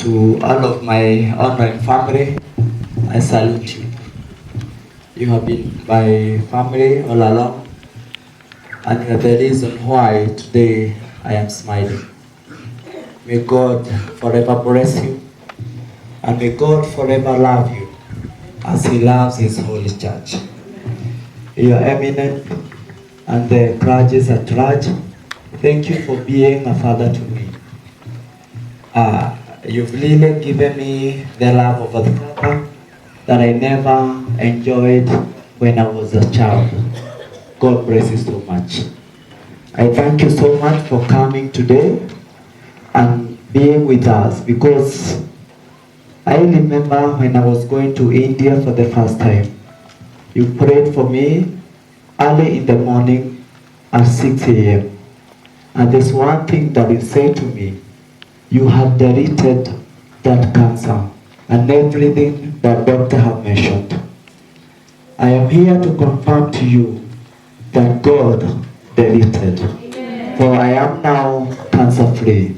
To all of my honoring family, I salute you. You have been my family all along, and you are the reason why today I am smiling. May God forever bless you, and may God forever love you as He loves His holy church. Your Eminence and the clergy at large, thank you for being a father to me. You've really given me the love of a father that I never enjoyed when I was a child. God bless you so much. I thank you so much for coming today and being with us, because I remember when I was going to India for the first time, you prayed for me early in the morning at 6 a.m. And there's one thing that you said to me: you have deleted that cancer and everything that doctor have mentioned. I am here to confirm to you that God deleted. Amen. For I am now cancer free.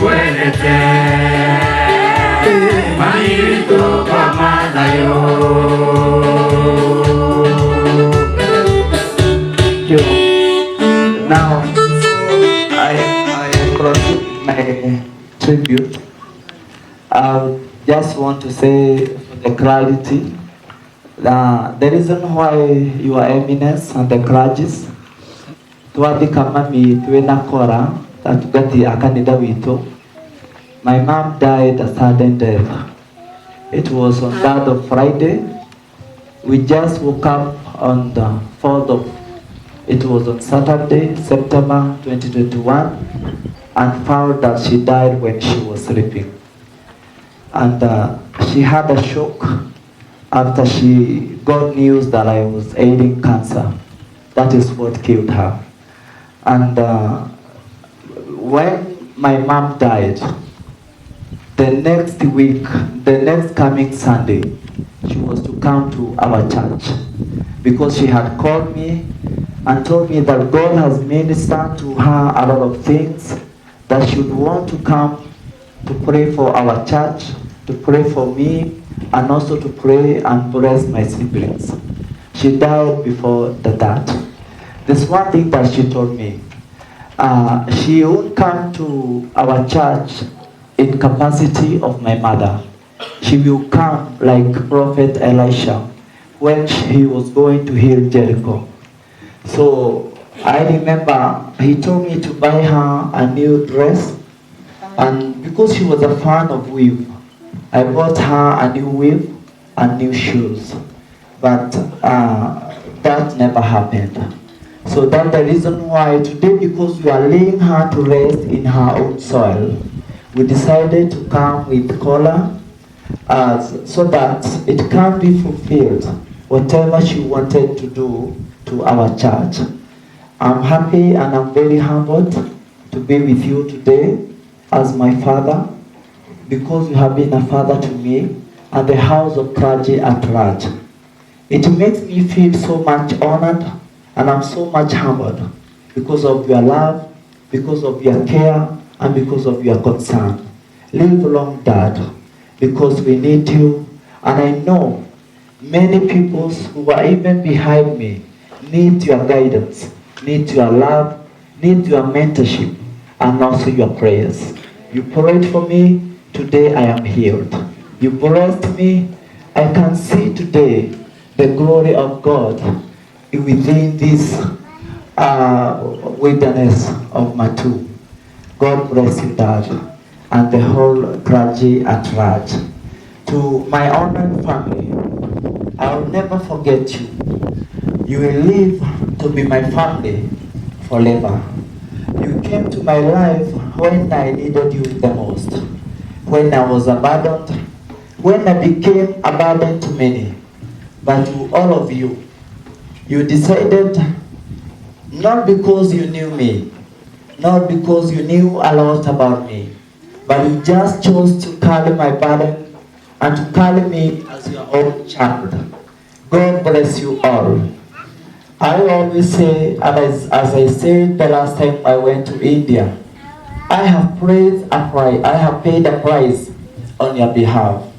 kwelete Maito kamanayo. Now I proceed with my tribute. I just want to say for the clarity, the reason why Your Eminence and the clergies twathika mami twina kora tatugati akanitha witũ. My mom died a sudden death. It was on that of Friday. We just woke up on the 4th of, it was on Saturday, September 2021, and found that she died when she was sleeping. And she had a shock after she got news that I was ailing cancer. That is what killed her. And when my mom died, the next week, the next coming Sunday, she was to come to our church because she had called me and told me that God has ministered to her a lot of things, that she would want to come to pray for our church, to pray for me, and also to pray and bless my siblings. She died before that. There's one thing that she told me. She would come to our church in capacity of my mother. She will come like Prophet Elisha when he was going to heal Jericho. So I remember he told me to buy her a new dress, and because she was a fan of weave, I bought her a new weave and new shoes. But that never happened. So that's the reason why today, because we are laying her to rest in her own soil, we decided to come with collar so that it can be fulfilled, whatever she wanted to do to our church. I'm happy and I'm very humbled to be with you today as my father, because you have been a father to me and the house of clergy at large. It makes me feel so much honored and I'm so much humbled because of your love, because of your care, and because of your concern. Live long, Dad, because we need you. And I know many people who are even behind me need your guidance, need your love, need your mentorship, and also your prayers. You prayed for me, today I am healed. You blessed me, I can see today the glory of God within this wilderness of Matu. God bless you, Dad, and the whole clergy at large. To my honored family, I will never forget you. You will live to be my family forever. You came to my life when I needed you the most, when I was abandoned, when I became a burden to many. But to all of you, you decided, not because you knew me, not because you knew a lot about me, but you just chose to carry my burden and to carry me as your own child. God bless you all. I always say, as I said the last time I went to India, I have paid a price on your behalf.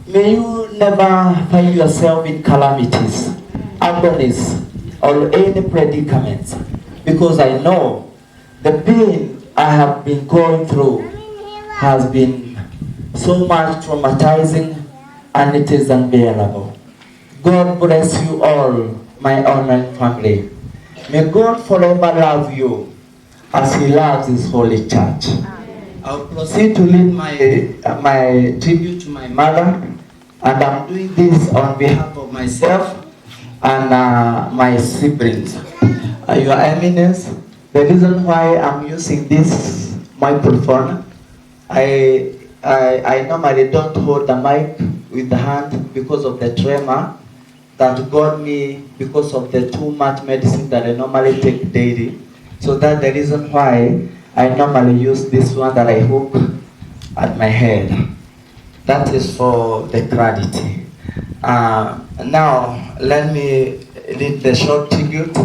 May you never find yourself in calamities, agonies, or any predicaments, because I know the pain I have been going through has been so much traumatizing, and it is unbearable. God bless you all, my honored family. May God forever love you as He loves His holy church. I'll proceed to lead my tribute to my mother, and I'm doing this on behalf of myself and my siblings. Your Eminence, the reason why I'm using this microphone, I normally don't hold the mic with the hand because of the tremor that got me because of the too much medicine that I normally take daily. So that's the reason why I normally use this one that I hook at my head. That is for the clarity. Now, let me read the short tribute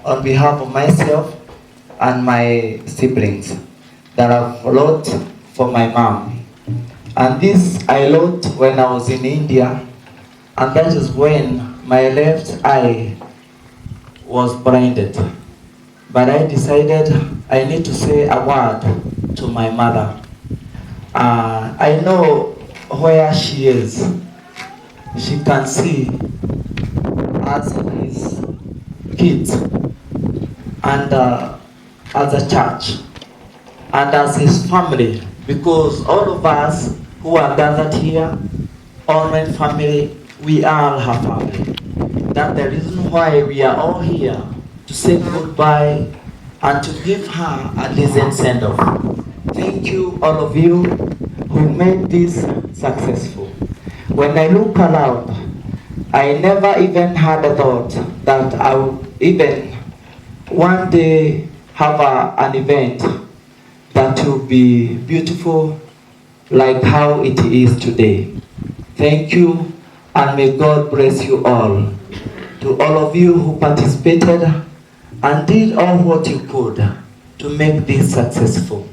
on behalf of myself and my siblings. that I've wrote for my mom. And this I wrote when I was in India, and that is when my left eye was blinded. But I decided I need to say a word to my mother. I know where she is. She can see as his kids and as a church and as his family, because all of us who are gathered here, online family, we are her family. That's the reason why we are all here, to say goodbye and to give her a decent send-off. Thank you, all of you, who made this successful. When I look around, I never even had a thought that I would even one day have an event that will be beautiful like how it is today. Thank you, and may God bless you all. To all of you who participated and did all what you could to make this successful.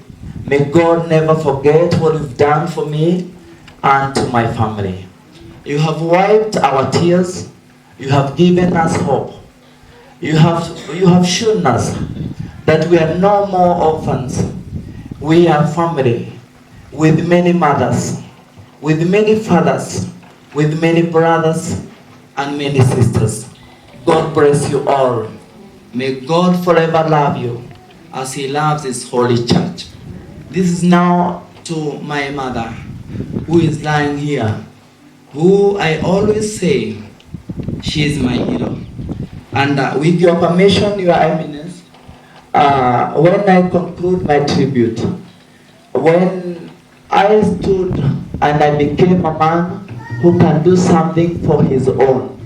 May God never forget what you've done for me and to my family. You have wiped our tears. You have given us hope. You have shown us that we are no more orphans. We are family with many mothers, with many fathers, with many brothers and many sisters. God bless you all. May God forever love you as He loves His holy church. This is now to my mother, who is lying here, who I always say she is my hero. And with your permission, Your Eminence, when I conclude my tribute, when I stood and I became a man who can do something for his own,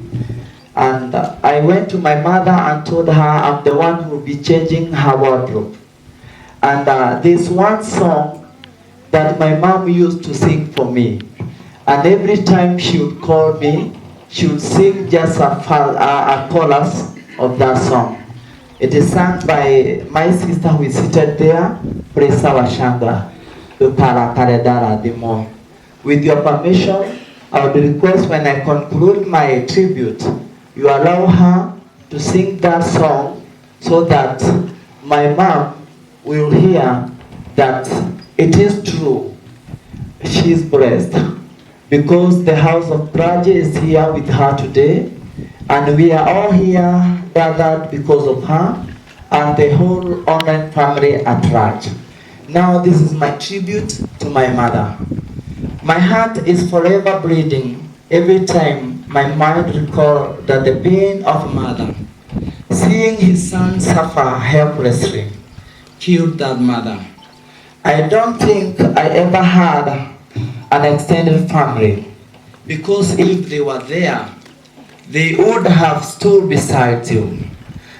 and I went to my mother and told her I'm the one who will be changing her wardrobe. And there's one song that my mom used to sing for me. And every time she would call me, she would sing just a chorus of that song. It is sung by my sister who is seated there, Presa Washanga, Dupara Karedara Dimo. With your permission, I would request when I conclude my tribute, you allow her to sing that song so that my mom will hear that it is true. She is blessed because the house of Praja is here with her today, and we are all here gathered because of her and the whole online family at large. Now this is my tribute to my mother. My heart is forever bleeding every time my mind recalls that the pain of a mother, seeing his son suffer helplessly, killed that mother. I don't think I ever had an extended family, because if they were there, they would have stood beside you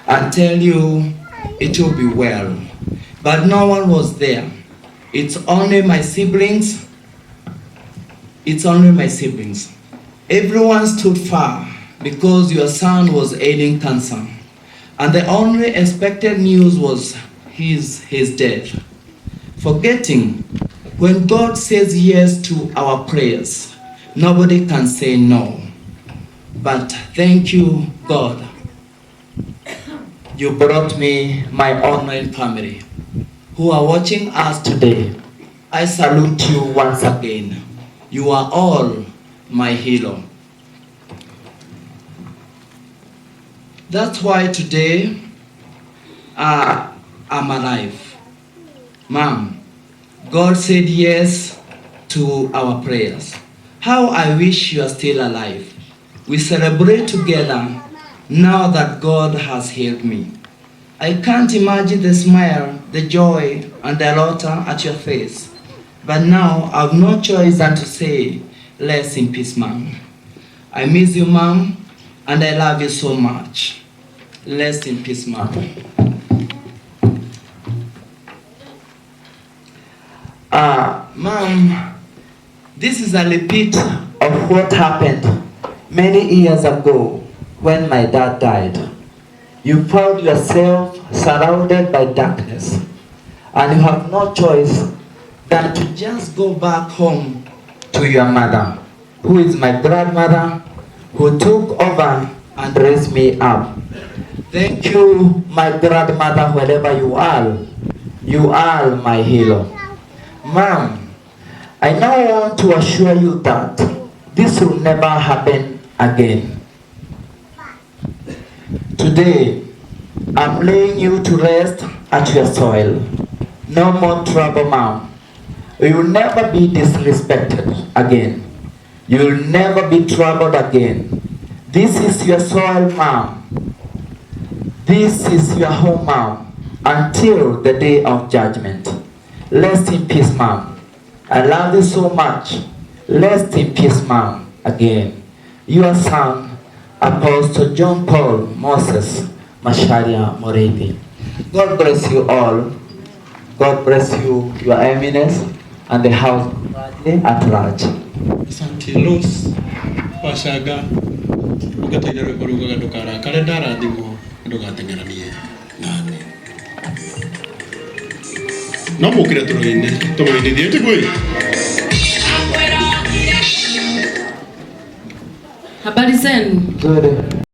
and tell you it will be well. But no one was there. It's only my siblings. It's only my siblings. Everyone stood far because your son was ailing cancer, and the only expected news was his death. Forgetting, when God says yes to our prayers, nobody can say no. But thank you, God. You brought me my online family who are watching us today. I salute you once again. You are all my hero. That's why today I'm alive. Mom, God said yes to our prayers. How I wish you are still alive. We celebrate together now that God has healed me. I can't imagine the smile, the joy, and the laughter at your face. But now I have no choice than to say, rest in peace, Mom. I miss you, Mom, and I love you so much. Rest in peace, Mom. Mom, this is a repeat of what happened many years ago when my dad died. You found yourself surrounded by darkness, and you have no choice than to just go back home to your mother, who is my grandmother, who took over and raised me up. Thank you, my grandmother, wherever you are. You are my hero. Mom, I now want to assure you that this will never happen again. Today, I'm laying you to rest at your soil. No more trouble, Mom. You will never be disrespected again. You will never be troubled again. This is your soil, Mom. This is your home, Mom, until the day of judgment. Rest in peace, Mom. I love you so much. Rest in peace, Mom. Again, your son, Apostle John Paul Moses Masharia Moretti. God bless you all. God bless you, your eminence, and the house at large. Asante Los Washaga ugatengera kuruga ndukara kalendara ndimo ndugatengeranie nani no mukire turoine turoine diete kwe. Habari zenu? Good.